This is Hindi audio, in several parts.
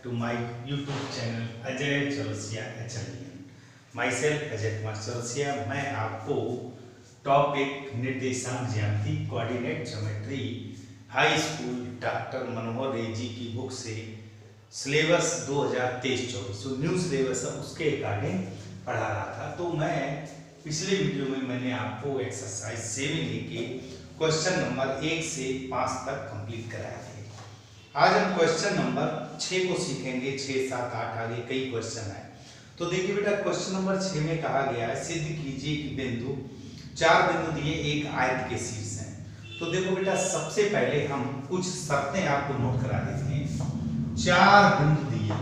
to my YouTube channel Ajay Chaurasia HLDN। Myself Ajay Kumar Chaurasia. मैं आपको टॉपिक निर्देशांक ज्यामिति coordinate geometry high school doctor Manohar Ray ji की बुक से सिलेबस 2023-24 जो न्यू सिलेबस है उसके अकॉर्डिंग पढ़ा रहा था। तो मैं पिछले वीडियो में मैंने आपको एक्सरसाइज 7 के क्वेश्चन नंबर 1 से 5 तक कंप्लीट कराए थे। आज हम क्वेश्चन नंबर 6 को सीखेंगे। 6, 7, 8 आगे कई क्वेश्चन है। तो देखिए बेटा, क्वेश्चन नंबर 6 में कहा गया है सिद्ध कीजिए कि बिंदु 4 बिंदु दिए एक आयत के शीर्ष हैं। तो देखो बेटा, सबसे पहले हम कुछ शर्तें आपको नोट करा देते हैं। 4 बिंदु दिए,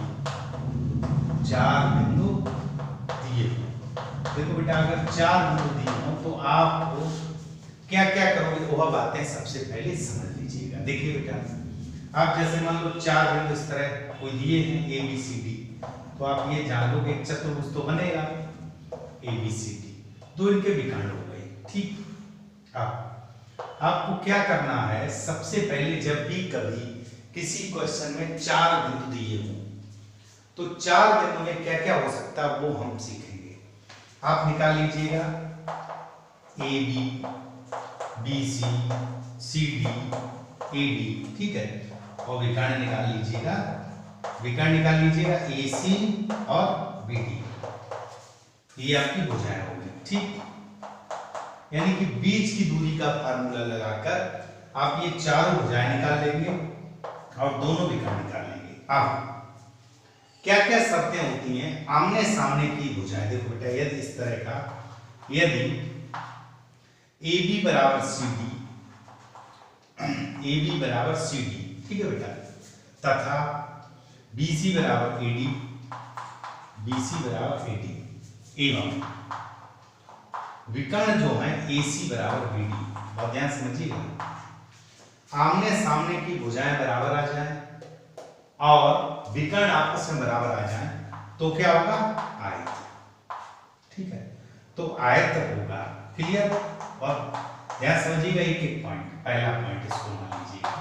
4 बिंदु दिए। देखो बेटा, अगर 4 बिंदु दिए हो तो आपको क्या क्या करोगे वह बातें सबसे पहले समझ लीजिएगा। देखिए बेटा, आप जैसे मान लो 4 बिंदु इस तरह कोई दिए हैं ABCD, तो आप ये जान लो कि एक चतुर्भुज तो बनेगा ABCD, दो इनके विकर्ण हो गए। ठीक, आपको क्या करना है, सबसे पहले जब भी कभी किसी क्वेश्चन में 4 बिंदु दिए हो तो 4 बिंदु में क्या क्या हो सकता है वो हम सीखेंगे। आप निकाल लीजिएगा AB, BC, CD, AD, ठीक है। और विकर्ण निकाल लीजिएगा, AC और BD, ये आपकी भुजाएं हो गई। ठीक, यानी कि बीच की दूरी का फार्मूला लगाकर आप ये चारों भुजाएं निकाल लेंगे और दोनों विकर्ण निकाल लेंगे। अब क्या क्या शर्तें होती हैं आमने सामने की भुजाएं। देखो बेटा, यदि इस तरह का, यदि AB बराबर CD, ठीक है बेटा, तथा BC बराबर AD, एवं विकर्ण जो है AC बराबर BD, बहुत ध्यान समझिएगा। आमने सामने की भुजाएं बराबर आ जाएं और विकर्ण आपस में बराबर आ जाएं तो क्या होगा, आयत। ठीक है, तो आयत होगा। क्लियर? और ध्यान समझिएगा एक एक पॉइंट। पहला पॉइंट इसको मान लीजिएगा।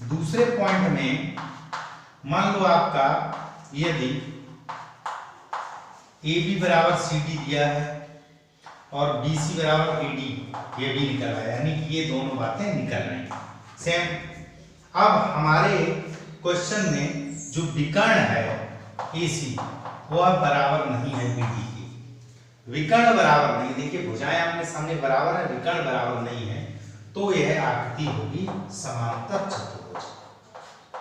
दूसरे पॉइंट में मान लो आपका यदि AB बराबर CD दिया है और BC बराबर AD, ये भी निकल रहा है, यानी कि ये दोनों बातें निकल रही हैं सेम। अब हमारे क्वेश्चन में जो विकर्ण है AC वह बराबर नहीं है BD की, विकर्ण बराबर नहीं। देखिए, भुजाएं आमने सामने बराबर है, विकर्ण बराबर नहीं है, तो यह आकृति होगी समांतर चतुर्भुज।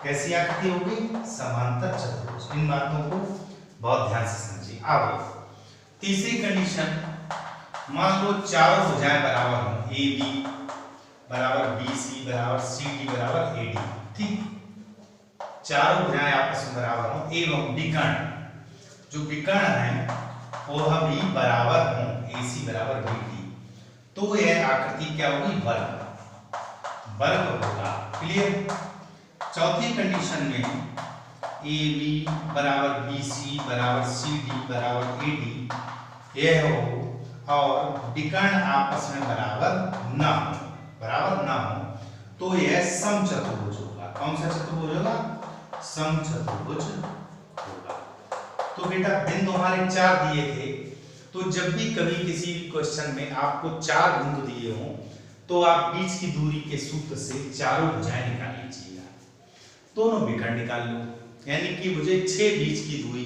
कैसी आकृति होगी, समांतर चतुर्भुज। इन बातों को बहुत ध्यान से समझिए। अब तीसरी कंडीशन, मान लो चारों भुजाएं बराबर हो, AB बराबर BC बराबर CD बराबर AD, ठीक, चारों भुजाएं आपस में बराबर हो एवं विकर्ण, जो विकर्ण है वह भी बराबर हो, AC बराबर BD, तो यह आकृति क्या होगी, वर्ग होगा। क्लियर? चौथी कंडीशन में AB बराबर BC बराबर CD बराबर AD यह हो और विकर्ण आपस में बराबर ना हो, तो यह समचतुर्भुज होगा। कौन सा चतुर्भुज होगा, समचतुर्भुज होगा। तो बेटा, बिंदु हमारे 4 दिए थे, तो जब भी कभी किसी क्वेश्चन में आपको 4 बिंदु दिए हों तो आप बीच की दूरी के सूत्र से चारों भुजाएं निकाल लीजिएगा, दोनों विकर्ण निकाल लो, यानी कि मुझे 6 बीच की दूरी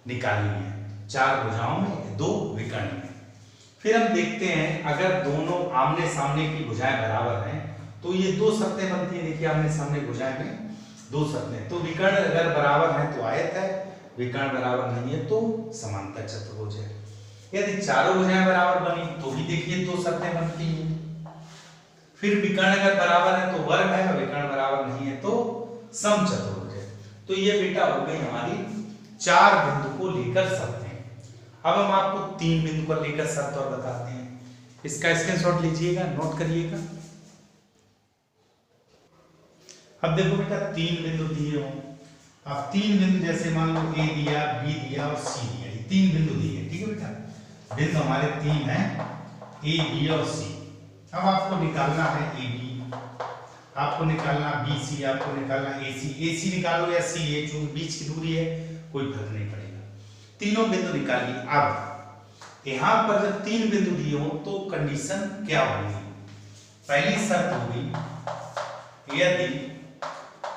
निकालनी है, 4 भुजाओं में 2 विकर्ण में। फिर हम देखते हैं, अगर दोनों आमने सामने की भुजाएं बराबर हैं तो ये 2 शर्तें बनती हैं। देखिए, आमने सामने भुजाएं में 2 शर्तें, तो विकर्ण अगर बराबर है तो आयत है, विकर्ण बराबर नहीं है तो समांतर चतुर्भुज है। यदि चारों भुजाएं बराबर बनी तो भी देखिए 2 शर्तें बनती हैं। फिर विकर्ण अगर बराबर है तो वर्ग है और विकर्ण बराबर नहीं है तो समचतुर्भुज है। तो ये बेटा हो गई हमारी 4 बिंदु को लेकर शर्तें। अब हम आपको 3 बिंदु को लेकर शर्त और बताते हैं। इसका स्क्रीनशॉट लीजिएगा, नोट करिएगा। अब देखो बेटा, 3 बिंदु दिए हों, अब 3 बिंदु जैसे मान लो A दिया, B दिया और C दिया, ये 3 बिंदु दिए। ठीक है बेटा, बिंदु हमारे 3 हैं, A, B और C। अब आपको निकालना है AB। आपको निकालना BC, आपको निकालना AC निकालो या CA, जो बीच की दूरी है कोई फर्क नहीं पड़ेगा। तीनों बिंदु निकालिए। अब यहां पर जब 3 बिंदु दिए हो तो कंडीशन क्या होगी? पहली शर्त होगी यदि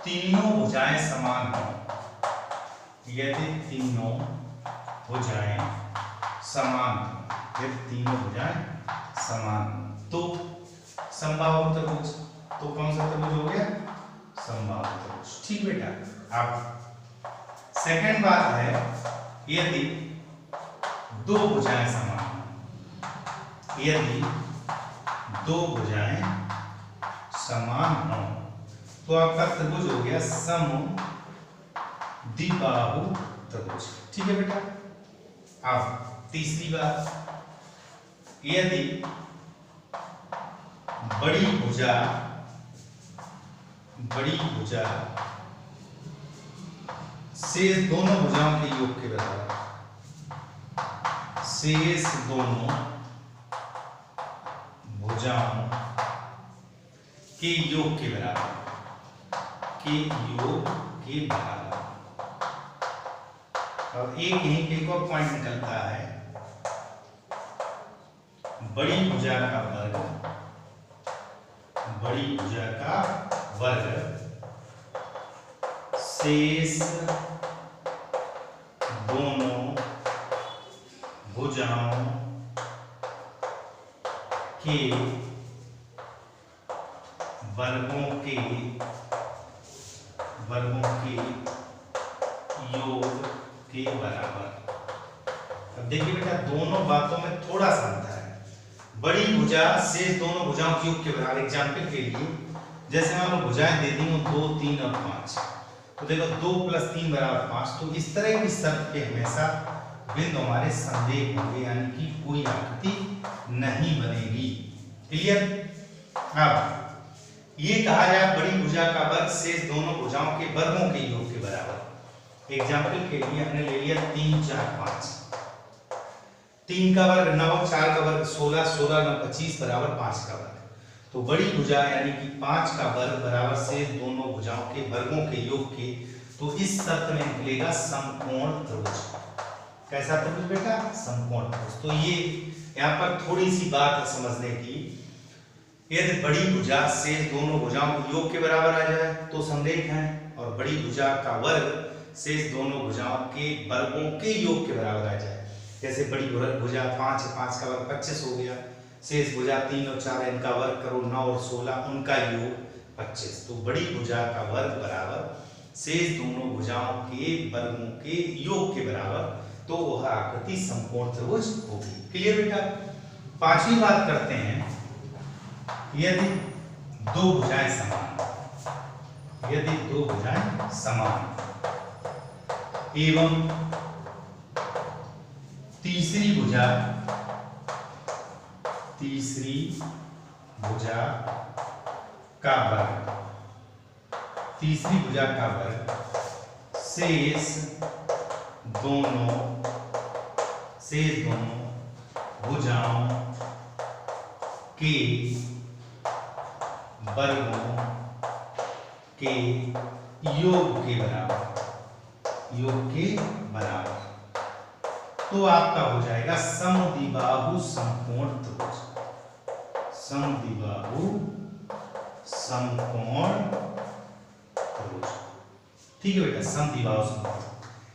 तीनों भुजाएं समान हो, यदि तीनों भुजाएं समान हो, यदि तीनों भुजाएं समान हो तो समबाहु त्रिभुज। तो कौन सा त्रिभुज हो गया? समबाहु त्रिभुज। ठीक बेटा। अब सेकंड बात है यदि दो भुजाएं समान हो, यदि दो भुजाएं समान हो तो आपका त्रिभुज हो गया समद्विबाहु त्रिभुज। ठीक है बेटा। अब तीसरी बात, यदि बड़ी भुजा शेष दोनों भुजाओं के योग के बराबर, शेष दोनों भुजाओं के योग के बराबर, के योग के बराबर। और एक और पॉइंट निकलता है, बड़ी भुजा का वर्ग, बड़ी भुजा का वर्ग शेष दोनों भुजाओं के वर्गों के योग के बराबर। अब देखिए बेटा, दोनों बातों में थोड़ा सा अंतर है। बड़ी भुजा शेष दोनों भुजाओं के योग के बराबर। एग्जाम्पल के लिए जैसे मान लो भुजाएं दे दी हो 2, 3 और 5, तो देखो 2 + 3 = 5। तो इस तरह की शर्त पे हमेशा बिंदु हमारे संदेह होंगे, यानी कि कोई आकृति नहीं बनेगी। क्लियर? अब ये कहा जाए बड़ी भुजा का वर्ग शेष दोनों भुजाओं के वर्गों के योग के बराबर। एग्जाम्पल के लिए हमने ले लिया 3, 4, 5। 3 का वर्ग 9, 4 का वर्ग 16, 16 9 25 = 5 का वर्ग। तो बड़ी भुजा यानी कि 5 का वर्ग बराबर शेष दोनों भुजाओं के वर्गों के योग के। तो इस शर्त में निकलेगा समकोण त्रिभुज। कैसा त्रिभुज बेटा? समकोण त्रिभुज। तो ये यहाँ पर थोड़ी सी बात है समझने की, यदि बड़ी भुजा शेष दोनों भुजाओं के योग के बराबर आ जाए तो संदेह है, और बड़ी भुजा का वर्ग शेष दोनों भुजाओं के वर्गों के योग के बराबर आ जाए। जैसे बड़ी भुजा 5 है, 5 का वर्ग 25 हो गया, शेष भुजा 3 और 4 इनका वर्ग करो 9 और 16 उनका योग 25। तो बड़ी भुजा का वर्ग बराबर शेष दोनों भुजाओं के वर्गों के योग के बराबर, तो वह आकृति समकोण त्रिभुज होगी। क्लियर बेटा? पांचवी बात करते हैं, यदि दो भुजाएं समान, यदि दो भुजाएं समान एवं तीसरी भुजा का वर्ग, तीसरी भुजा का वर्ग शेष दोनों भुजाओं के वर्गों के योग के बराबर, तो आपका हो जाएगा समद्विबाहु समकोण त्रिभुज। समद्विबाहु समकोण त्रिभुज। ठीक है बेटा, समद्विबाहु समकोण।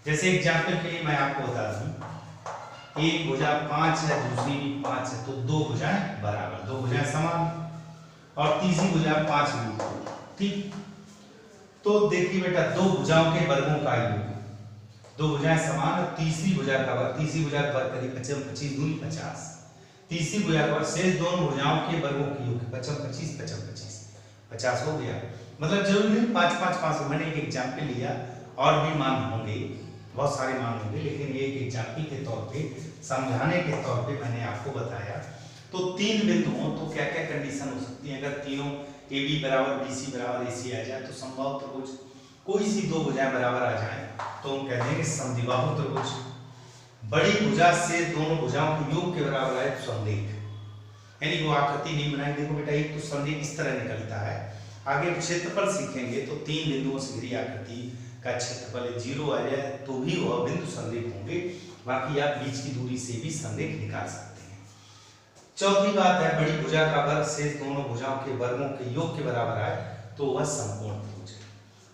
जैसे एग्जाम्पल के लिए मैं आपको बता दूं, एक भुजा 5 है, दूसरी भी 5 है, तो दो भुजाएं बराबर, दो भुजाएं समान, और तीसरी भुजा 5 भी। ठीक, तो देखिए बेटा, दो भुजाओं के वर्गों का योग, दो भुजाएं समान और तीसरी भुजा का वर्ग, तीसरी भुजा का वर्ग करीब 25 25 दूनी 50, तीसरी भुजा का वर्ग शेष दोनों भुजाओं के वर्गों के योग 25 25 25 25 50 हो गया। मतलब जरूरी नहीं 5 5 5, मैंने एक एग्जाम्पल लिया, और भी मान होंगे, बहुत सारे मान होंगे, लेकिन ये एक एग्जाम्पल के तौर पे, समझाने के तौर पे मैंने आपको बताया। तो 3 बिंदु हो तो क्या क्या कंडीशन हो सकती है? अगर तीनों AB = BC = AC आ जाए तो समबाहु त्रिभुज। कोई सी दो भुजाएं बराबर आ जाए तो हम कह देंगे समद्विबाहु त्रिभुज। बड़ी भुजा से दोनों भुजाओं के योग के बराबर आए तो संदेह, यानी वो आकृति नहीं बनाई। देखो बेटा, एक तो संदेह इस तरह निकलता है, आगे क्षेत्रफल सीखेंगे तो 3 बिंदुओं से घिरी आकृति का क्षेत्रफल 0 आ जाए तो भी वह बिंदु संरेख होंगे, बाकी आप बीच की दूरी से भी संरेख निकाल सकते हैं। चौथी बात है बड़ी भुजा का वर्ग शेष दोनों भुजाओं के वर्गों के योग के बराबर आए तो वह समकोण त्रिभुज है।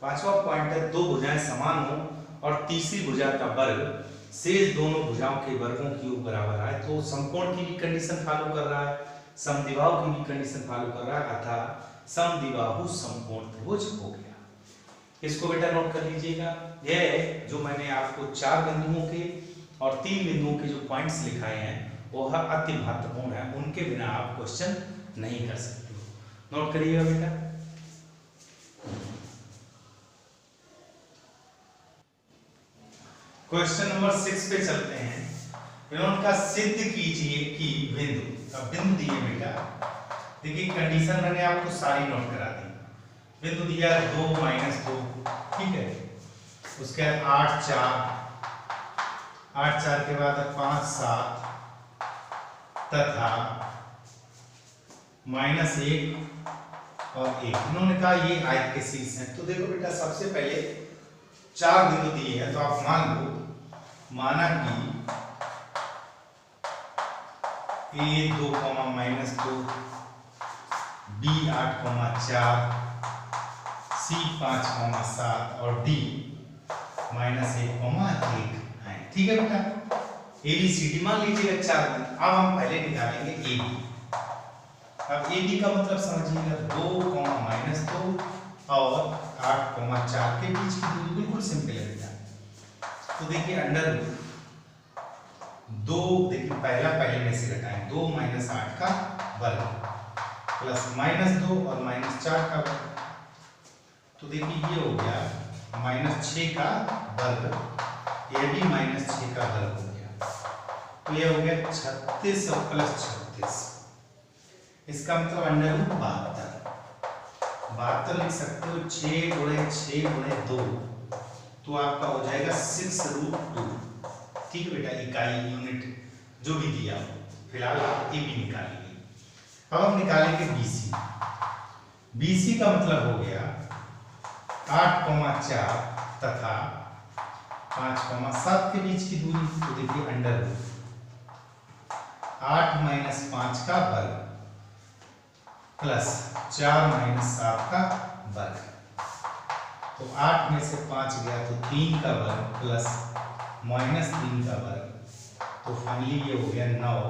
पांचवा पॉइंट है दो भुजाएं समान हो और तीसरी भुजा का वर्ग शेष दोनों भुजाओं के वर्गों के योग बराबर आए तो समकोण की भी कंडीशन फॉलो कर रहा है, समद्विबाहु की भी कंडीशन फॉलो कर रहा है, अतः समद्विबाहु समकोण त्रिभुज हो गया। इसको बेटा नोट कर लीजिएगा। यह जो मैंने आपको 4 बिंदुओं के और 3 बिंदुओं के जो पॉइंट्स लिखाए हैं वह अति महत्वपूर्ण है, उनके बिना आप क्वेश्चन नहीं कर सकते हो। नोट करिएगा बेटा। क्वेश्चन नंबर 6 पे चलते हैं। इन्होंने कहा सिद्ध कीजिए कि बिंदु, अब बिंदु दिए बेटा, देखिए कंडीशन मैंने आपको सारी नोट करा दी। बिंदु दिया 2 - 2, ठीक है। उसके बाद 8 4 के बाद 5 7 तथा -1 और 1। इन्होंने कहा ये आयत के शीर्ष हैं। तो देखो बेटा सबसे पहले 4 बिंदु दिए हैं तो आप मान लो, माना कि A 2, -2, B 8, 4, C 5, 7 और D -1, 1 है। ठीक है बेटा। ABCD मान लीजिएगा 4 बिंदु। अब हम पहले निकालेंगे AB। अब AB का मतलब समझिएगा 2, -2 और 8, 4 के बीच की दूरी बिल्कुल सिंपल है बेटा। तो देखिए अंडर रूट 2, देखिए पहले में से घटाएं 2 - 8 का वर्ग प्लस -2 और -4 का वर्ग। तो देखिए ये हो गया -6 का वर्ग, ये भी -6 का वर्ग हो गया। तो ये हो गया 36 और प्लस 36, इसका मतलब अंडर रूट 72 लिख सकते हो। 6 × 6 × 2 तो आपका हो जाएगा 6√2। ठीक है बेटा, इकाई यूनिट जो भी दिया हो। फिलहाल आप ए बी निकालेंगे। अब हम निकालेंगे BC। BC का मतलब हो गया 8, 4 तथा 5, 7 के बीच की दूरी। तो देखिए अंडर रूट 8 - 5 का वर्ग प्लस 4 - 7 का वर्ग। तो 8 में से 5 गया तो 3 का वर्ग प्लस -3 का वर्ग। तो फाइनली ये हो गया 9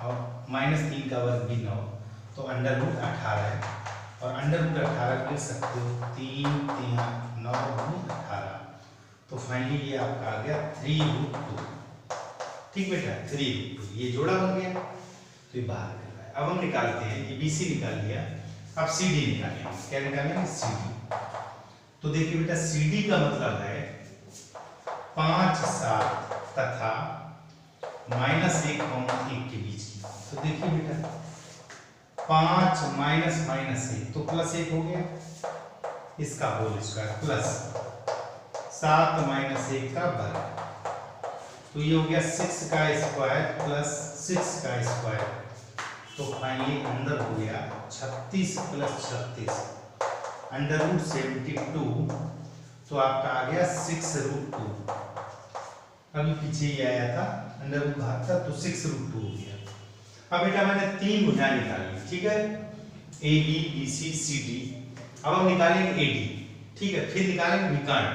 और -3 का वर्ग भी 9, तो अंडर रूट 18 है। और अंडर रूट 18 लिख सकते हो 3 - 3 = 9 × 18। तो फाइनली ये आपका आ गया 3√2। ठीक बेटा, 3√2 ये जोड़ा बन गया तो ये बाहर कर रहा है। अब हम निकालते हैं कि BC निकाल लिया, अब CD निकालेंगे। क्या निकालेंगे? CD। तो देखिए बेटा CD का मतलब है 5 7 तथा -1, के बीच की। तो देखिए बेटा 5 -1 तो +1 हो गया, इसका होल स्क्वायर प्लस 7 - 1 का वर्ग। तो ये हो गया 6 का स्क्वायर प्लस 6 का स्क्वायर। तो फाइनली अंदर हो गया 36 + 36 अंडर रूट 72। तो आपका आ गया 6√2। अभी पीछे ही आया था अंडर रूट भाग था तो 6√2 हो गया। अब बेटा मैंने 3 भुजाएं निकाली, ठीक है, AB BC CD। अब हम निकालेंगे AD, ठीक है, फिर निकालेंगे विकर्ण।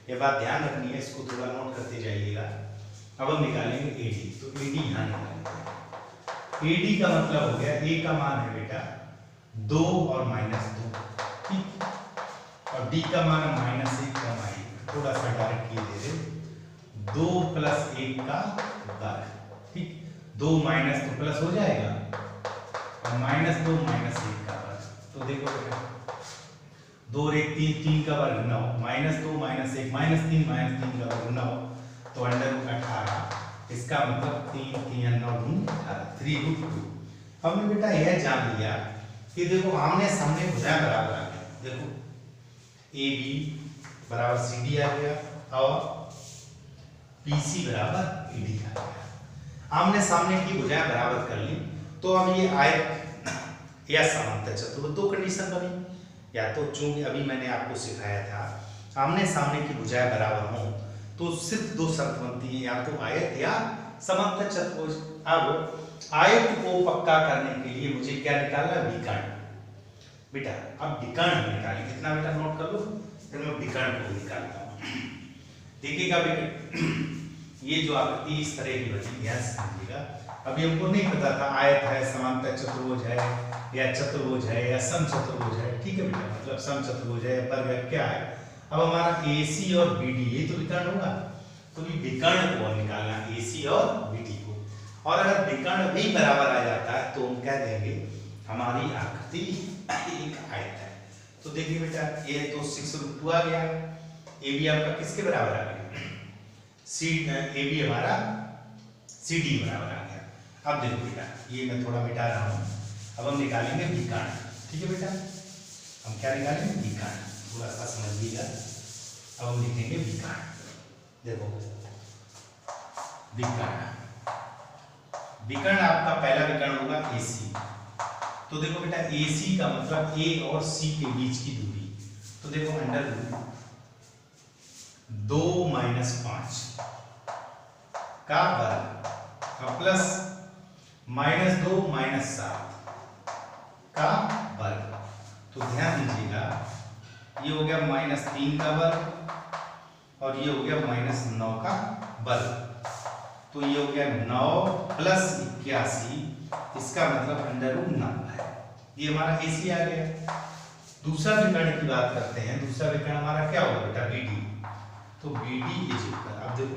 ये बात ध्यान रखनी है, इसको थोड़ा नोट करते जाइएगा। अब हम निकालेंगे AD। तो AD यहाँ निकालेंगे। AD का मतलब हो गया A का मान है बेटा 2 और -2, ठीक, और D का मान है -1, 1। थोड़ा सा डायरेक्ट ये दे दे 2 + 1 का वर्ग, ठीक। 2 - तो प्लस हो जाएगा और -2 - 1 का वर्ग। तो देखो बेटा 2 और 1 3, 3 का वर्ग 9, -2 - 1 -3 -3 का वर्ग 9, तो अंडर रूट 18। इसका मतलब 3 3 9 18, 3√2। हमने बेटा यह जान लिया कि देखो आमने सामने भुजाएं बराबर आ गई। देखो AB = CD आ गया और BC = AD आ गया। आमने सामने की भुजाएं बराबर कर ली तो अब ये आयत या समांतर चतुर्भुज 2 कंडीशन बनी या तो चूंकि अभी मैंने आपको सिखाया था आमने सामने की भुजाएं बराबर हों तो सिर्फ दो शर्त बनती है, या तो आयत या समांतर चतुर्भुज। अब आयत को पक्का करने के लिए मुझे क्या निकालना, विकर्ण। बेटा अब विकर्ण निकालेंगे, कितना बेटा नोट कर लो, फिर मैं विकर्ण को निकालता हूँ। देखिएगा बेटा ये जो आकृति इस तरह की बनी, ध्यान से समझिएगा। अभी हमको नहीं पता था आयत है, समांतर चतुर्भुज है, या चतुर्भुज है, या समचतुर्भुज है। ठीक है बेटा, मतलब समचतुर्भुज है, वर्ग है, क्या है। अब हमारा AC और BD ये तो विकर्ण होगा, तो ये विकर्ण को निकालना, AC और BD को। और अगर विकर्ण भी बराबर आ जाता है तो हम कह देंगे हमारी आकृति एक आयत है। तो देखिए बेटा ये तो 6√2 आ गया, AB आपका किसके बराबर आ गया, AB हमारा CD बराबर आ गया। अब देखो बेटा ये मैं थोड़ा मिटा रहा हूँ, अब हम निकालेंगे विकर्ण। ठीक है बेटा, हम क्या निकालेंगे, विकर्ण, थोड़ा सा समझिएगा। अब हम लिखेंगे विकर्ण, देखो विकर्ण, विकर्ण आपका पहला विकर्ण होगा AC। तो देखो बेटा AC का मतलब A और C के बीच की दूरी, तो देखो अंडर रूट 2 - 5 का वर्ग प्लस -2 - 7 का वर्ग। तो ध्यान दीजिएगा ये हो गया -3 का वर्ग और ये हो गया -9 का वर्ग। तो ये हो गया 9 + 81, इसका मतलब अंडर रूट 9 है। ये हमारा AC आ गया। दूसरा विकर्ण की बात करते हैं, दूसरा विकर्ण हमारा क्या होगा बेटा, BD। तो BD इज इक्वल, अब देखो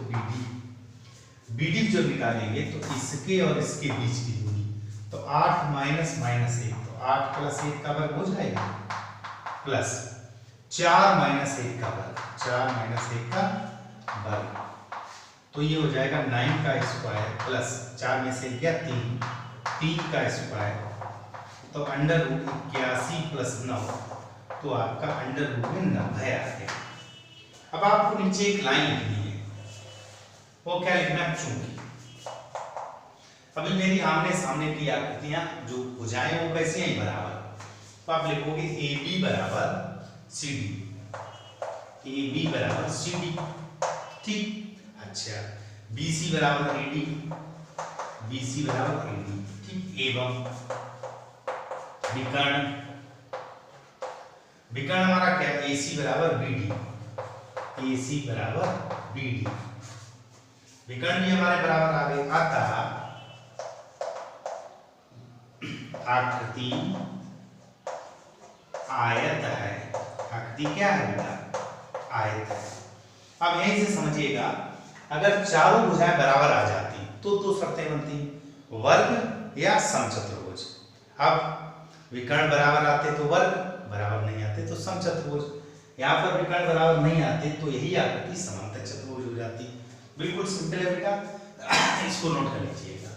BD जो निकालेंगे तो इसके और इसके बीच की दूरी, तो 8 - -1, तो 8 + 1 का वर्ग हो जाएगा, प्लस 4 - 1 का वर्ग, 4 - 1 का वर्ग, तो ये हो जाएगा 9 का स्क्वायर प्लस 4 में से गया 3 का स्क्वायर, तो अंडर रूट 81 + 9, तो आपका अंडर रूट में 90 आ गया। अब आपको नीचे एक लाइन लिखनी है, वो क्या लिखना है, चूंकि अभी मेरी आमने सामने की आकृतियां जो भुजाएं वो कैसी हैं, बराबर, तो आप लिखोगे AB बराबर CD, AB बराबर CD। ठीक, अच्छा BC बराबर AD, BC बराबर AD। ठीक, एवं विकर्ण, विकर्ण हमारा क्या, AC बराबर BD, AC बराबर BD, विकर्ण भी हमारे बराबर आ गए। अतः आकृति आयत है, आकृति क्या है बेटा, आयत है। अब यहीं से समझिएगा, अगर चारों भुजाएं बराबर आ जाती तो दो शर्तें बनती, वर्ग या समचतुर्भुज। अब विकर्ण बराबर आते तो वर्ग, बराबर नहीं आते तो समचतुर्भुज। यहाँ पर विकर्ण बराबर नहीं आते तो यही आकृति समांतर चतुर्भुज हो जाती। बिल्कुल सिंपल है बेटा, इसको नोट कर लीजिएगा,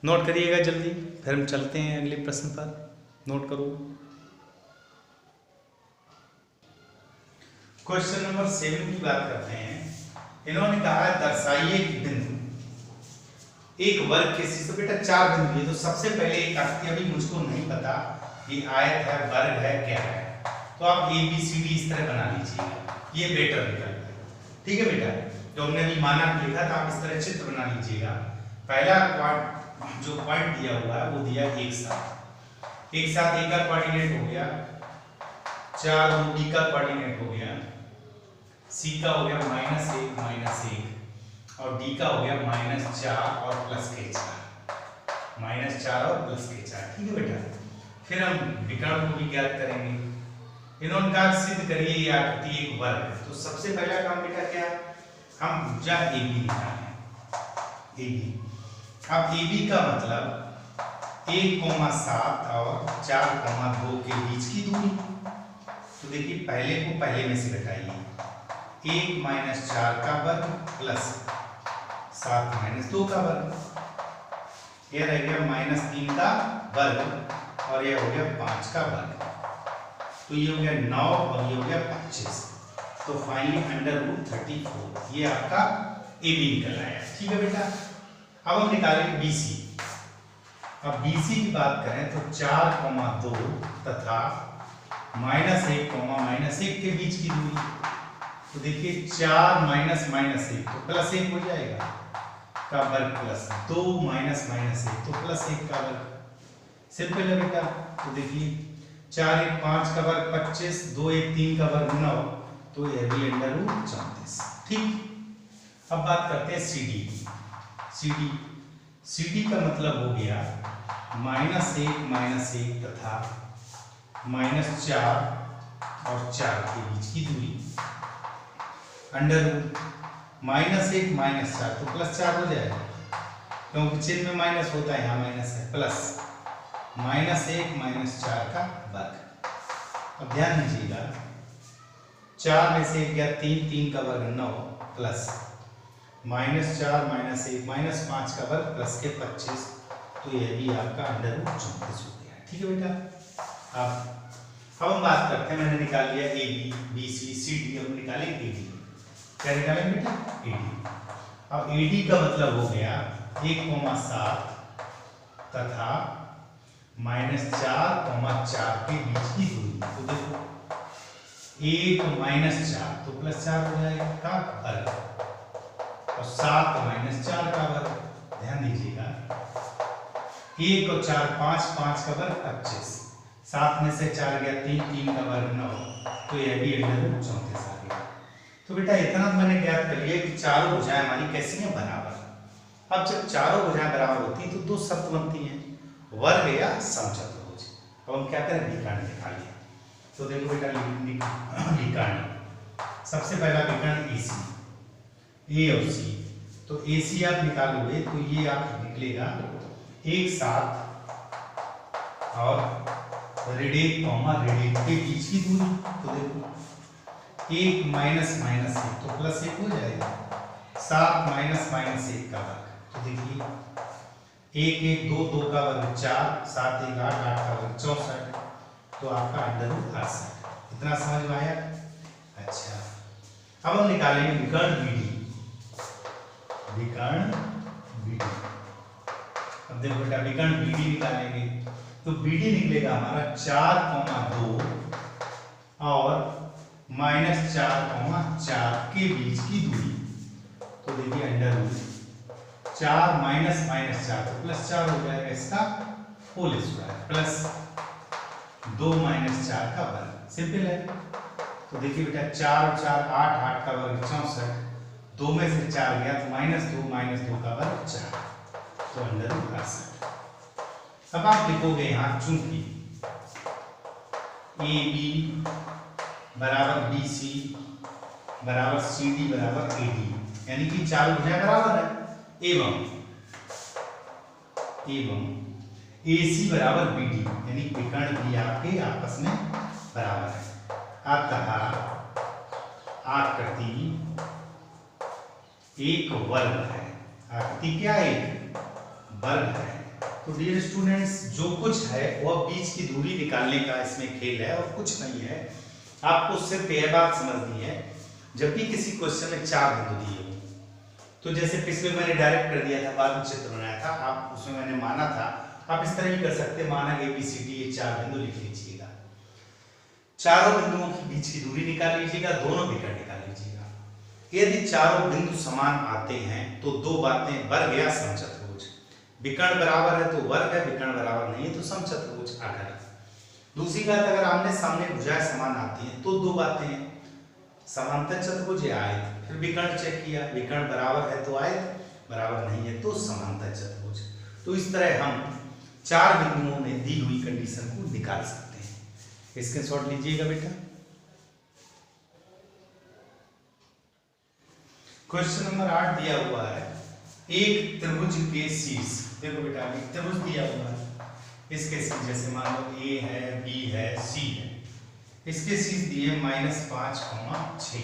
नोट करिएगा जल्दी, फिर हम चलते हैं अगले प्रश्न पर। नोट करो, क्वेश्चन नंबर 7 की बात करते हैं। इन्होंने कहा है दर्शाइए एक बिंदु एक वर्ग के शीर्ष, बेटा 4 बिंदु है, तो सबसे पहले एक आकृति, अभी मुझको नहीं पता ये आयत है, वर्ग है, क्या है, तो आप ABCD इस तरह बना लीजिएगा, ये बेटर विकल्प है। ठीक है बेटा, जो हमने अभी मानक लिखा था आप इस तरह चित्र बना लीजिएगा। पहला जो पॉइंट दिया हुआ है वो दिया एक साथ A का कोऑर्डिनेट हो गया 4, B का कोऑर्डिनेट हो गया, C का हो गया -1 -1 और D का हो गया -4 और +4, -4 और +4। ठीक है बेटा, फिर हम विकर्ण को भी ज्ञात करेंगे। इन्होंने कहा सिद्ध करिए ये आकृति एक वर्ग है, तो सबसे पहला काम बेटा क्या, हम भुजा AB निकालें, AB। अब AB का मतलब 1,7 और 4,2 के बीच की दूरी, तो देखिए पहले को पहले में से घटाइए, 1 - 4 का वर्ग प्लस 7 - 2 का वर्ग, यह रह गया -3 का वर्ग और यह हो गया 5 का वर्ग, तो ये हो गया 9 और ये हो गया 25, तो फाइनली अंडर रूट 34, ये आपका AB निकल आया। ठीक है बेटा, अब हम निकालेंगे BC। अब BC की बात करें तो 4,2 तथा -1,-1 के बीच की दूरी। तो देखिए 4 माइनस माइनस 1 तो प्लस 1 हो जाएगा का वर्ग प्लस 2 माइनस माइनस 1 तो प्लस 1 का वर्ग। सिंपल है बेटा। तो देखिए 4 1 5 का वर्ग 25, 2 1 3 का वर्ग 9, तो यह भी √34। ठीक। अब बात करते हैं CD। CD का मतलब हो गया -1 तथा -4 और 4 के बीच की दूरी। √-1 -4 तो +4 हो जाएगा, क्योंकि चिन्ह में माइनस होता है, यहाँ माइनस है, प्लस -1 -4 का वर्ग। अब ध्यान दीजिएगा 4 में से 1 गया 3, 3 का वर्ग 9 प्लस -4 -1 -5 का वर्ग प्लस के 25, तो यह भी आपका √34 हो गया। ठीक है बेटा। अब हम बात करते हैं, मैंने निकाल लिया AB BC CD, अब निकालेंगे AD। क्या निकालेंगे बेटा? AD। अब AD का मतलब हो गया 1,7 तथा -4,4 के बीच की दूरी। तो देखो 1 -4 तो +4 हो जाएगा का वर्ग, और 7 -4 का वर्ग। ध्यान दीजिएगा 1 और 4 5, 5 का वर्ग 25, 7 में से 4 गया 3, 3 का वर्ग 9, तो यह भी √34 आ गया। तो बेटा इतना मैंने ज्ञात कर लिया कि चारों भुजाएं हमारी कैसी हैं? बराबर। अब जब चारों भुजाएं बराबर होती हैं तो दो शर्त बनती हैं, वर्ग या समचतुर्भुज। अब हम क्या करें? विकर्ण निकालिए। तो देखो बेटा विकर्ण, सबसे पहला विकर्ण AC, A और C। तो AC आप निकालोगे तो ये आप निकलेगा 1 7 और ऋण के बीच की दूरी। तो देखो 1 -1 तो +1 हो जाएगा, 7 -1 का वर्ग। तो देखिए 1 1 2 2 का वर्ग 4, 7 1 8 8 का वर्ग 64, तो आपका √68। इतना समझ में आया? अच्छा, अब हम निकालेंगे विकर्ण BD। अब देखो बेटा विकर्ण BD निकालेंगे तो BD निकलेगा हमारा 4,2 और -4,4 के बीच की दूरी। तो देखिए √4 -4 तो +4 हो जाएगा, इसका होल स्क्वायर प्लस 2 -4 का वर्ग। सिंपल है। तो देखिए बेटा 4 और 4 8 8 का वर्ग 64, 2 में से 4 गया तो -2 का वर्ग 4, तो √68। अब आप लिखोगे यहाँ चूंकि AB बराबर BC बराबर CD बराबर AD, यानी कि चारों भुजाएं बराबर है, एवं AC बराबर BD, यानी विकर्ण भी आपके आपस में बराबर है। अतः आकृति एक वर्ग है। आकृति क्या? एक वर्ग है। तो डियर स्टूडेंट्स, जो कुछ है वह बीच की दूरी निकालने का इसमें खेल है और कुछ नहीं है। आपको सिर्फ यह बात समझनी है, जब भी किसी क्वेश्चन में 4 बिंदु दिए हो, तो जैसे पिछले मैंने डायरेक्ट कर दिया था, बाद में चित्र बनाया था, आप उसमें मैंने माना था, आप इस तरह ही कर सकते हैं, माना ABCD ये 4 बिंदु लिख लीजिएगा, चारों बिंदुओं के बीच की दूरी निकाल लीजिएगा, दोनों विकर्ण निकाल लीजिएगा। यदि चारों बिंदु समान आते हैं तो दो बातें, वर्ग या समचतुर्भुज। विकर्ण बराबर है तो वर्ग है, विकर्ण बराबर नहीं है तो समचतुर्भुज आ गया। दूसरी बात, अगर आमने सामने भुजाएं समान आती हैं तो दो बातें हैं, समांतर चतुर्भुज या आयत। फिर विकर्ण चेक किया, विकर्ण बराबर है तो आयत, बराबर नहीं है तो समांतर चतुर्भुज। तो इस तरह हम 4 बिंदुओं में दी हुई कंडीशन को निकाल सकते हैं। स्क्रीनशॉट लीजिएगा बेटा। क्वेश्चन नंबर 8 दिया हुआ है, एक त्रिभुज के शीर्ष। देखो बेटा एक त्रिभुज दिया हुआ है, इसके शीर्ष जैसे मान लो A है, B है, C है, इसके शीर्ष दिए -5,6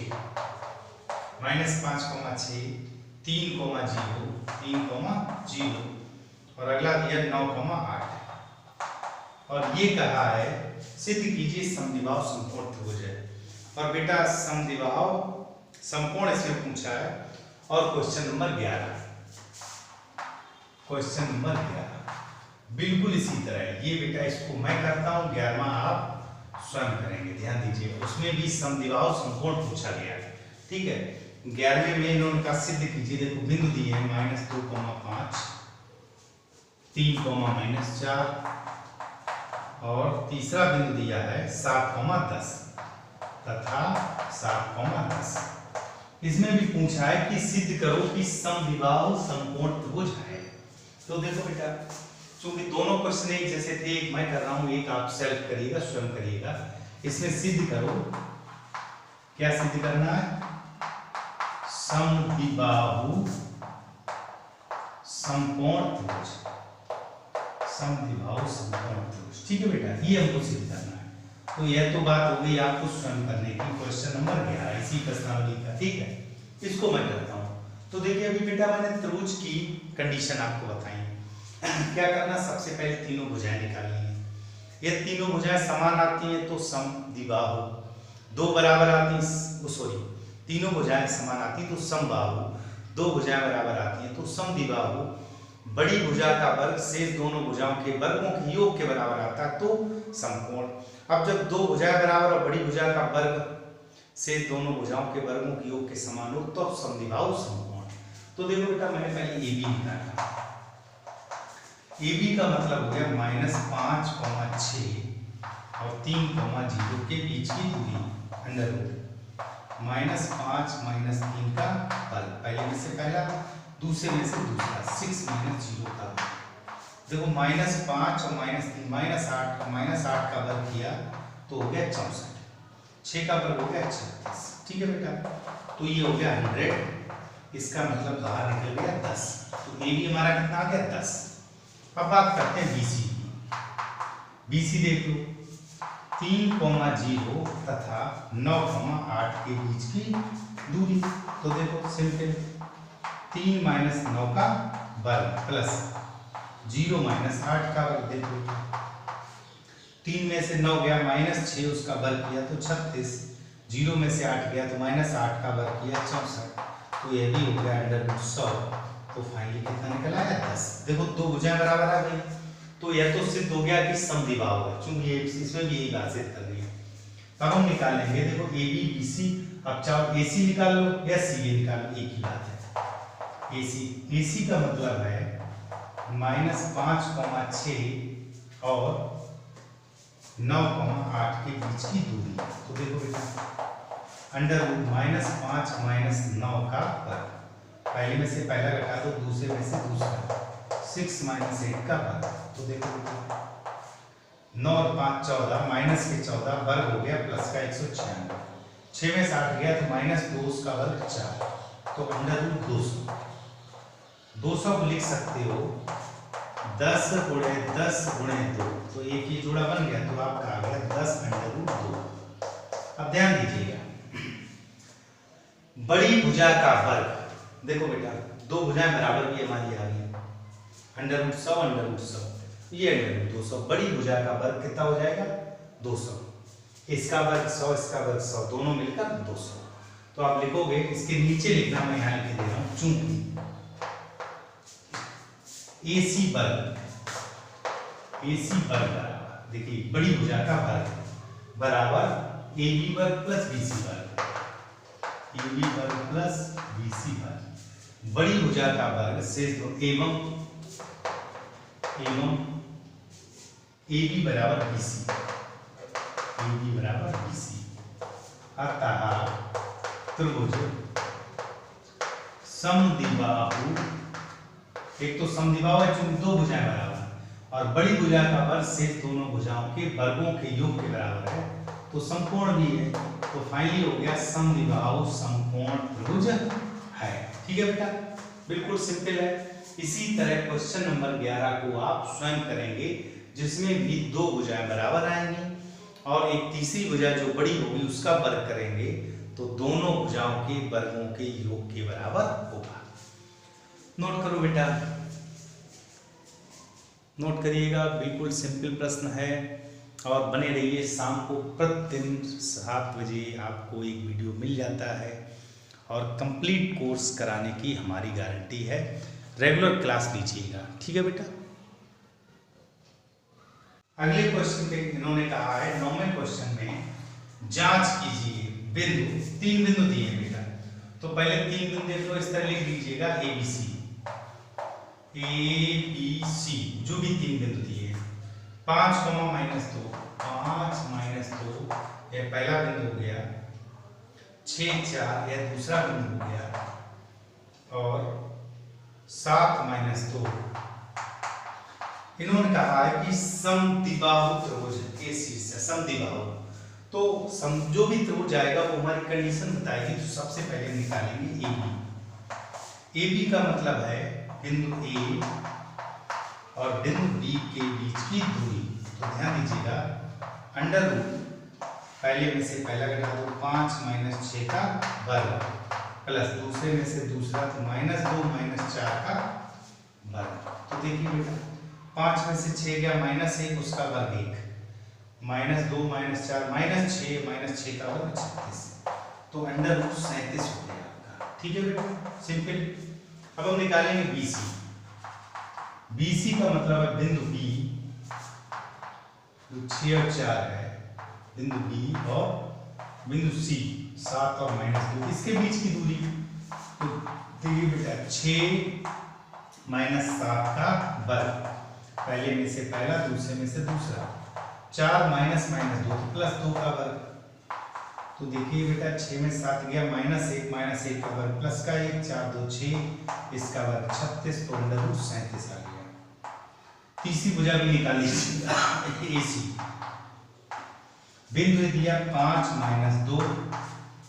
-5,6 3,0 3,0 और अगला दिया 9,8 और ये कहा है सिद्ध कीजिए समद्विबाहु समकोण त्रिभुज है। और बेटा समद्विबाहु समकोण इसमें पूछा है। और क्वेश्चन नंबर 11 बिल्कुल इसी तरह ये बेटा इसको मैं करता हूँ, 11वां आप स्वयं करेंगे। ध्यान दीजिए, उसमें भी समद्विबाहु समकोण पूछा गया है। ठीक है, 11वें में इन्होंने कहा सिद्ध कीजिए। देखो बिंदु दिए हैं -2,5, 3,-4 और तीसरा बिंदु दिया है 7,10 तथा 7,10। इसमें भी पूछा है कि सिद्ध करो कि समद्विबाहु समकोण त्रिभुज है। तो देखो बेटा, चूंकि दोनों क्वेश्चन एक जैसे थे, एक मैं कर रहा हूं, एक आप सेल्फ करिएगा, स्वयं करिएगा। इसमें सिद्ध करो, क्या सिद्ध करना है? समद्विबाहु समकोण त्रिभुज, समद्विबाहु समकोण त्रिभुज। ठीक है बेटा, ये हमको सिद्ध करना है। तो यह तो बात हो गई आपको स्वयं करने की, क्वेश्चन नंबर 11 इसी प्रश्नावली का। ठीक है, इसको मैं करता हूं। तो देखिए अभी बेटा मैंने त्रिभुज की कंडीशन आपको बताई। क्या करना, सबसे पहले तीनों भुजाएं निकालनी है। ये तीनों भुजाएं समान आती हैं तो समद्विबाहु, दो बराबर आती हैं, सॉरी, तीनों भुजाएं समान आती हैं तो समबाहु, दो भुजाएं बराबर आती हैं तो समद्विबाहु। बड़ी भुजा का वर्ग शेष दोनों भुजाओं के वर्गों के योग के बराबर आता है तो समकोण। अब जब दो भुजाएं बराबर और बड़ी भुजा का वर्ग शेष दोनों भुजाओं के वर्गों के योग के समान हो तो समद्विबाहु समकोण। तो देखो बेटा मैंने पहले ए बी निकाला। AB का मतलब हो गया -5,6 और 3,0 के बीच की दूरी, अंडर रूट -5 - 3 का वर्ग, पहले में से पहला, दूसरे में से दूसरा, 6 - 0 का। देखो -5 और -3 -8 का वर्ग किया तो हो गया 64, 6 का वर्ग हो गया 36। ठीक है बेटा, तो ये हो गया 100, इसका मतलब बाहर निकल गया 10। तो AB हमारा कितना आ गया 10। अब बात करते हैं BC की। BC देख लो, 3,0 तथा 9,8 के बीच की दूरी। तो देखो सिंपल, 3 - 9 का वर्ग प्लस 0 - 8 का वर्ग। देखो 3 में से 9 गया, -6 उसका वर्ग किया तो 36, 0 में से 8 गया तो -8 का वर्ग किया 64। तो ये भी हो गया √100। तो फाइनली कितना निकल आया 10। देखो दो भुजाएं बराबर आ गई तो यह तो सिद्ध हो गया कि समद्विबाहु है, क्योंकि इसमें भी यही बात सिद्ध कर रही है। अब हम निकालेंगे, देखो AB BC, अब चाहो AC निकाल लो या CA निकाल लो, एक ही बात है। AC का मतलब है -5,6 और 9,8 के बीच की दूरी। तो देखो बेटा अंडर रूट -5 - 9 का वर्ग, पहले में से पहला घटा दो, दूसरे में से दूसरा, 6 - 8 का वर्ग। तो देखो 9 और 5 14, माइनस के 14 वर्ग हो गया प्लस का 196, 6 में से 8 गया तो -2 उसका वर्ग 4, तो अंडर रूट 200। 200 को लिख सकते हो 10 गुणे 10 गुणे 2, तो एक ही जोड़ा बन गया तो आपका आ गया 10 अंडर रूट 2। अब ध्यान दीजिएगा, बड़ी भुजा का वर्ग, देखो बेटा दो भुजाएं बराबर भी हमारी आ गई, अंडर रूट 100 अंडर रूट 100, ये अंडर रूट 200। बड़ी भुजा का वर्ग कितना हो जाएगा 200, इसका वर्ग 100 इसका वर्ग 100, दोनों मिलकर 200। तो आप लिखोगे, इसके नीचे लिखना मैं यहाँ लिख दे रहा हूँ, चूंकि AC वर्ग बराबर, देखिए बड़ी भुजा का वर्ग बराबर AB वर्ग प्लस BC वर्ग, AB वर्ग प्लस BC वर्ग, बड़ी भुजा का वर्ग शेष दो एवं AB बराबर BC, AB बराबर BC। अतः त्रिभुज समद्विबाहु, एक तो समद्विबाहु है चूंकि दो भुजाएं बराबर, और बड़ी भुजा का वर्ग शेष दोनों भुजाओं के वर्गों के योग के बराबर है तो समकोण भी है। तो फाइनली हो गया समद्विबाहु समकोण त्रिभुज है। ठीक है बेटा, बिल्कुल सिंपल है। इसी तरह क्वेश्चन नंबर 11 को आप स्वयं करेंगे, जिसमें भी दो भुजाएं बराबर आएंगी और एक तीसरी भुजा जो बड़ी होगी उसका वर्ग करेंगे तो दोनों भुजाओं के वर्गों के योग के बराबर होगा। नोट करो बेटा, नोट करिएगा, बिल्कुल सिंपल प्रश्न है। और बने रहिए, शाम को प्रतिदिन 7 बजे आपको एक वीडियो मिल जाता है और कंप्लीट कोर्स कराने की हमारी गारंटी है। रेगुलर क्लास लीजिएगा, ठीक है बेटा। अगले क्वेश्चन पे इन्होंने कहा है 9वें क्वेश्चन में जांच कीजिए बिंदु, 3 बिंदु दिए हैं बेटा। तो पहले 3 बिंदु देख लो, इस तरह लिख लीजिएगा ए बी सी, जो भी 3 बिंदु दिए हैं। 5, -2, 5 -2 यह पहला बिंदु हो गया, 6, 4 यह दूसरा बिंदु हो गया, और 7 - 2 इन्होंने कहा है कि समद्विबाहु त्रिभुज के शीर्ष समद्विबाहु। तो जो भी त्रिभुज आएगा वो हमारी कंडीशन बताएगी। तो सबसे पहले निकालेंगे ए बी। ए बी का मतलब है बिंदु ए और बिंदु बी के बीच की दूरी। तो ध्यान दीजिएगा, अंडर रूट पहले में से पहला घटा दो, 5 - 6 का वर्ग, प्लस दूसरे में से दूसरा, तो -2 - 4 का वर्ग। तो देखिए बेटा, 5 में से 6 गया -1, उसका वर्ग 1, -2 - 4 -6 - 6 का वर्ग 36। तो अंडर रूट 37 हो गया आपका। ठीक है बेटा, सिंपल। अब हम निकालेंगे BC। BC का मतलब है बिंदु B, जो 6 और 4 है, बिंदु B और बिंदु C 7 और -2, इसके बीच की दूरी। तो देखिए बेटा, 6 - 7 का वर्ग, पहले में से पहला, दूसरे में से दूसरा, 4 - -2 +2 का वर्ग। तो देखिए बेटा, 6 में 7 गया, -1 का वर्ग, प्लस का 1, 4 2 6, इसका वर्ग 36। तो अंडर रूट 37 आ गया। तीसरी भुजा भी निकाल लीजिए AC। बिंदु दिया 5 - 2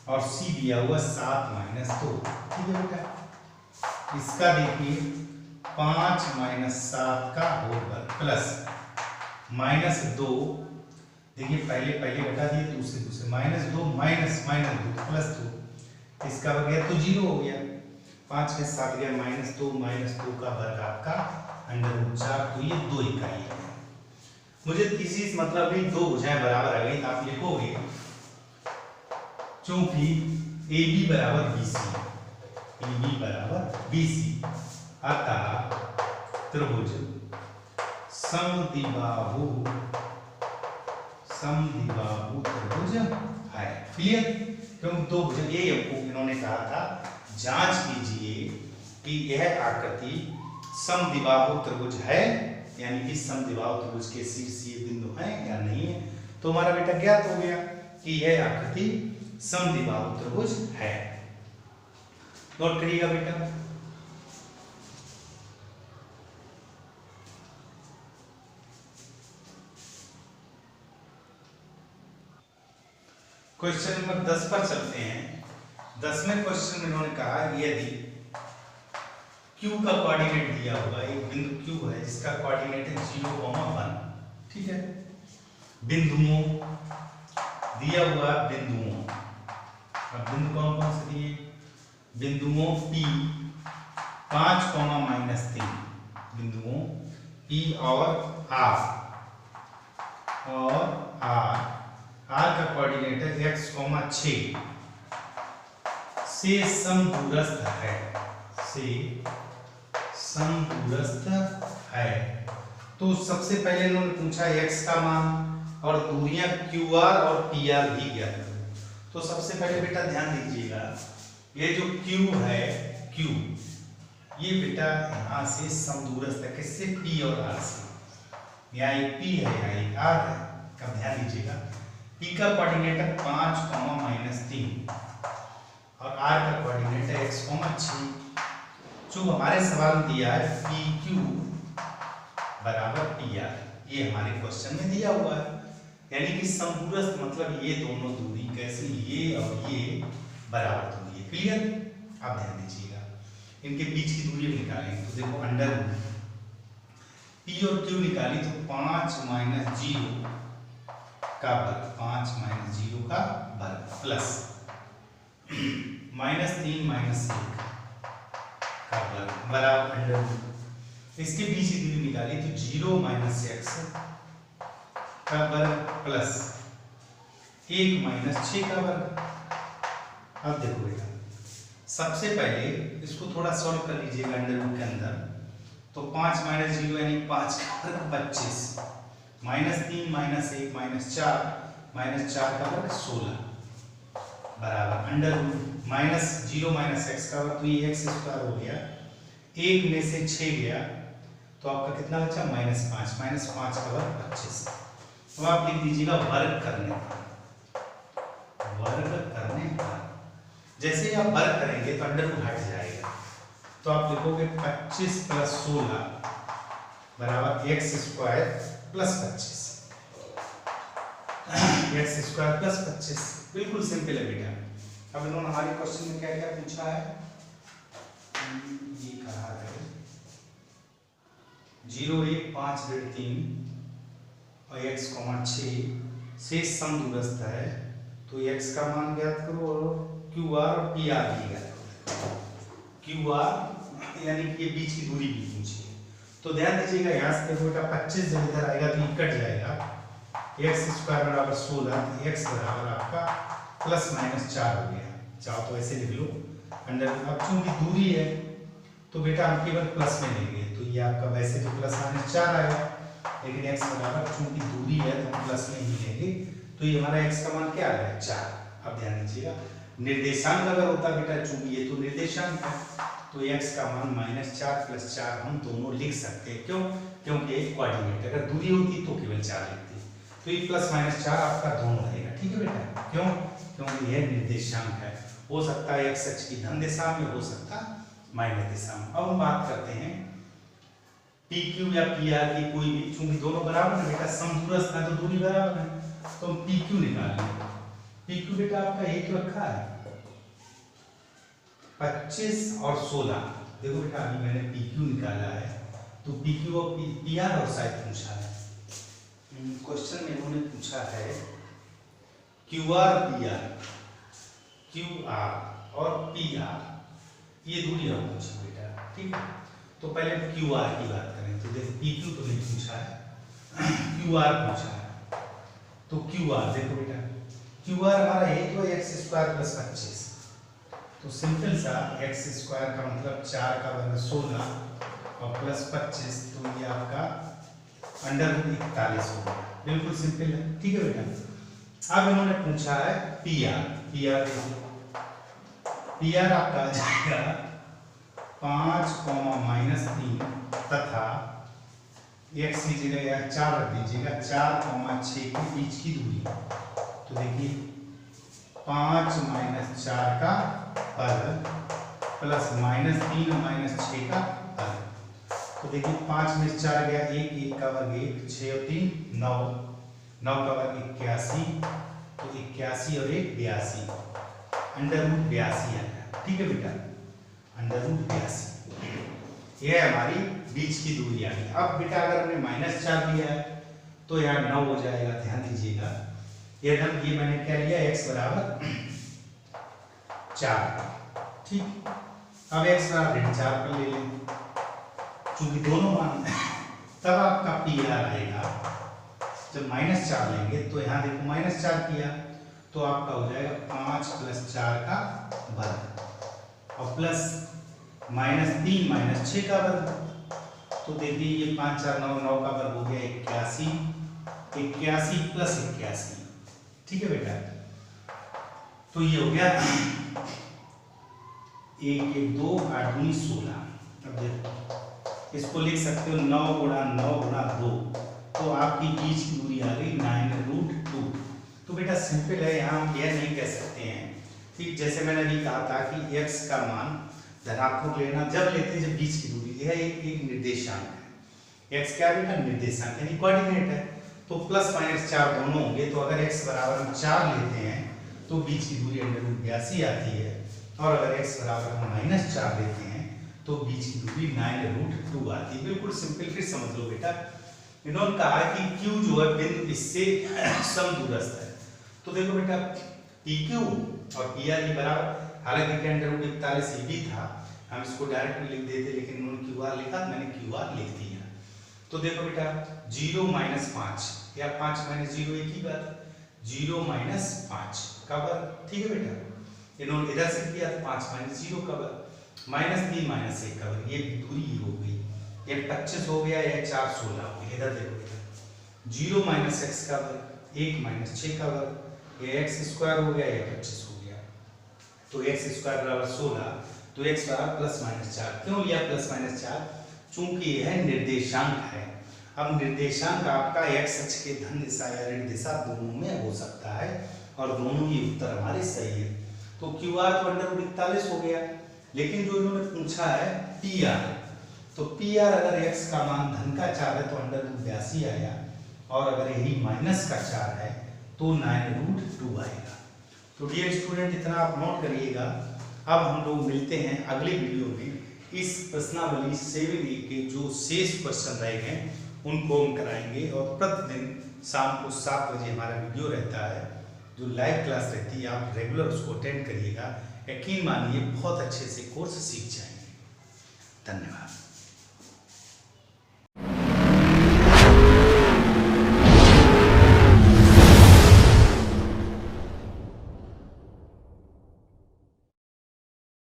और C दिया हुआ 7 - 2। ठीक है बेटा, इसका देखिए 5 - 7 का होल वर्ग, प्लस -2, देखिए पहले घटा दिए, दूसरे -2 -2 प्लस 2, इसका वर्ग गया तो 0 हो गया। 5 में 7 गया, -2 का वर्ग आपका अंडर रूट 4। तो ये 2 इकाई है। मुझे तीसरी मतलब भी 2 भुजाएं बराबर आ गई। आप लिखोगे चूंकि AB बराबर BC, अतः त्रिभुज समद्विबाहु त्रिभुज है। क्लियर? क्योंकि 2 भुजा, ये इन्होंने कहा था जांच कीजिए कि यह आकृति समद्विबाहु त्रिभुज है, यानी कि समद्विबाहु त्रिभुज के शीर्षीय बिंदु हैं या नहीं है। तो हमारा बेटा ज्ञात हो गया कि यह आकृति समद्विबाहु त्रिभुज है। नोट करिएगा बेटा। क्वेश्चन नंबर 10 पर चलते हैं। 10वें क्वेश्चन में इन्होंने कहा यदि Q का कोऑर्डिनेट दिया हुआ, एक बिंदु Q है जिसका कोऑर्डिनेट है 0, 1। ठीक है, बिंदुओं दिया हुआ, बिंदुओं, अब बिंदु कौन कौन से दिए? बिंदुओं P 5, -3, बिंदुओं P और R, R का कोऑर्डिनेट है x, 6 से समदूरस्थ है। तो सबसे पहले इन्होंने पूछा x का मान और दूरियां QR और PR भी ज्ञात करो। तो सबसे पहले बेटा ध्यान दीजिएगा, ये जो Q है, Q ये बेटा यहाँ से समदूरस्थ है, किससे? P और R से। यहाँ एक P है, यहाँ एक R है। अब ध्यान दीजिएगा, P का कोऑर्डिनेट है 5, -3 और R का कोऑर्डिनेट है x, 6। जो हमारे सवाल में दिया है PQ बराबर PR, ये हमारे क्वेश्चन में दिया हुआ है। यानी कि समदूरस्थ मतलब ये दोनों दूरी कैसे, ये और ये बराबर दूरी है। क्लियर? अब ध्यान दीजिएगा, इनके बीच की दूरी निकालेंगे। तो देखो अंडर रूट P और Q निकाली, तो 5 - 0 का वर्ग, 5 - 0 का वर्ग, प्लस -3 - 1 का वर्ग बराबर अंडर रूट। इसके बीच की दूरी निकाली, तो 0 - x का वर्ग प्लस 1 - 6 का वर्ग। अब देखो बेटा, सबसे पहले इसको थोड़ा सॉल्व कर लीजिएगा अंडर रूट के अंदर। तो 5 - 0 यानी 5 का वर्ग 25, -3 -1 -4 -4 का वर्ग 16 बराबर अंडर रूट -0 -x का वर्ग, तो ये x स्क्वायर हो गया, 1 में से 6 गया तो आपका कितना बचा -5 -5 का वर्ग 25। तो आप लिख दीजिएगा वर्ग करने पर जैसे ही आप वर्ग करेंगे तो अंडर रूट हट जाएगा, तो आप लिखोगे 25 + 16 बराबर x स्क्वायर + 25, x स्क्वायर + 25। बिल्कुल सिंपल है बेटा। अब इन्होंने हमारे क्वेश्चन में क्या क्या पूछा है, ये कहा है 0 1 5 3 और x, 6 शेष समदूरस्थ है, तो x का मान ज्ञात करो और QR और PR भी ज्ञात करो। QR यानी कि ये बीच की दूरी भी पूछी है, तो ध्यान दीजिएगा यहाँ से देखो बेटा 25 जब इधर आएगा तो ये कट जाएगा, x स्क्वायर बराबर 16, x बराबर आपका ±4 हो गया। चाहो तो ऐसे लिख लो अंडर, अब चूंकि दूरी है तो बेटा हम केवल प्लस में लेंगे, तो ये आपका वैसे तो ±4 आएगा, लेकिन x बराबर चूंकि दूरी है तो हम प्लस में ही लेंगे, तो ये हमारा x का मान क्या आ गया 4। अब ध्यान दीजिएगा निर्देशांक अगर होता बेटा, चूंकि ये तो निर्देशांक है तो x का मान -4 + 4 हम दोनों लिख सकते हैं। क्यों? क्योंकि एक कोऑर्डिनेट, अगर दूरी होती तो केवल 4 लिखते, तो ये +-4 आपका दोनों रहेगा। ठीक है बेटा, क्यों? क्योंकि यह निर्देशांक है, हो सकता है x अक्ष की धन दिशा में, हो सकता माइनस दिशा में। अब हम बात करते हैं PQ या PR की कोई भी, चूंकि दोनों बराबर है बेटा, समदूरस्थ है तो दूरी बराबर है, तो हम PQ निकाल लेंगे। PQ बेटा आपका एक रखा है 25 और 16। देखो बेटा अभी मैंने PQ निकाला है, तो PQ और PR और शायद पूछा है क्वेश्चन में, इन्होंने पूछा है QR PR, QR और PR ये दूरी हम पूछे बेटा। ठीक है, तो पहले QR की बात करें, तो देखो PQ तो नहीं पूछा है, QR पूछा है, तो QR देखो बेटा QR हमारा एक तो x स्क्वायर + 25, तो सिंपल सा x स्क्वायर का मतलब 4 का वर्ग 16 और +25, तो ये आपका अंडर रूट 41 होगा। बिल्कुल सिंपल है। ठीक है बेटा, अब इन्होंने पूछा है PR। PR देखो, PR आपका आ जाएगा 5, -3 तथा x की जगह 4 रख दीजिएगा, 4, 6 के बीच की दूरी, तो देखिए 5 - 4 का वर्ग प्लस -3 - 6 का वर्ग, तो देखिए 5 में 4 गया 1, 1 का वर्ग 1, 6 और 3 9, 9 का वर्ग 81, तो 81 और 1 82, अंडर रूट 82 आया। ठीक है बेटा, अंडर रूट 82 यह हमारी बीच की दूरी आ गई। अब बेटा अगर हमने -4 लिया है तो यहाँ 9 हो जाएगा। ध्यान दीजिएगा ये मैंने क्या लिया, x बराबर 4। ठीक, अब x बराबर 4 पर ले लें, चूंकि दोनों मान तब आपका PR आएगा, जब -4 लेंगे तो यहाँ देखो -4 किया तो आपका हो जाएगा 5 + 4 का वर्ग और प्लस -3 - 6 का वर्ग, तो देखिए ये 5 4 9 9 का वर्ग हो गया 81, 81 + 81। ठीक है बेटा, तो ये हो गया 1 1 2 8 2 16। अब देखो इसको लिख सकते हो 9 × 9 × 2, तो आपकी बीच की दूरी आ गई 9√2। तो बेटा सिंपल है, यहाँ हम यह नहीं कह सकते हैं। ठीक, जैसे मैंने अभी कहा था कि x का मान धनात्मक लेना जब लेते हैं जब बीच की दूरी, यह एक निर्देशांक है। x क्या बेटा, निर्देशांक यानी कोऑर्डिनेट है, तो +-4 दोनों होंगे, तो अगर x बराबर हम 4 लेते हैं तो बीच की दूरी √82 आती है, और अगर x बराबर हम -4 लेते हैं तो बीच की दूरी 9√2 आती है। बिल्कुल सिंपल, फिर समझ लो बेटा। इन्होंने कहा कि Q जो है बिंदु इससे समदूरस्थ है, तो देखो बेटा PQ और PR के बराबर, हालांकि √41 ये भी था, हम इसको डायरेक्ट भी लिख देते, लेकिन उन्होंने QR लिखा, मैंने QR लिख दिया। तो देखो बेटा 0 - 5 या 5 - 0 एक ही बात, 0 - 5 का वर्ग। ठीक है बेटा, इन्होंने इधर से किया तो 5 - 0 का वर्ग, -3 - 1 का वर्ग, ये दूरी हो गई, ये 25 हो गया, या 4 16 हो गया। इधर देखो बेटा 0 माइनस एक्स का वर्ग, 1 माइनस 6 का वर्ग, ये एक्स स्क्वायर हो गया, ये 25 हो गया। तो एक्स स्क्वायर बराबर 16, तो एक्स बराबर प्लस माइनस 4। क्यों लिया प्लस माइनस 4? चूंकि यह निर्देशांक है। अब निर्देशांक आपका एक्स अक्ष के धन दिशा या ऋण दिशा दोनों में हो सकता है और दोनों ही उत्तर हमारे सही है। तो क्यू आर तो √41 हो गया, लेकिन जो इन्होंने पूछा है पी आर, तो पी आर अगर एक्स का मान धन का 4 है तो √82 आया, और अगर यही माइनस का 4 है तो 9√2 आएगा। तो डियर स्टूडेंट इतना आप नोट करिएगा। अब हम लोग मिलते हैं अगले वीडियो में। इस प्रश्नावली 7A के जो शेष क्वेश्चन रह गए उनको हम कराएंगे, और प्रतिदिन शाम को 7 बजे हमारा वीडियो रहता है, जो लाइव क्लास रहती है, आप रेगुलर उसको अटेंड करिएगा। यकीन मानिए बहुत अच्छे से कोर्स सीख जाएंगे। धन्यवाद।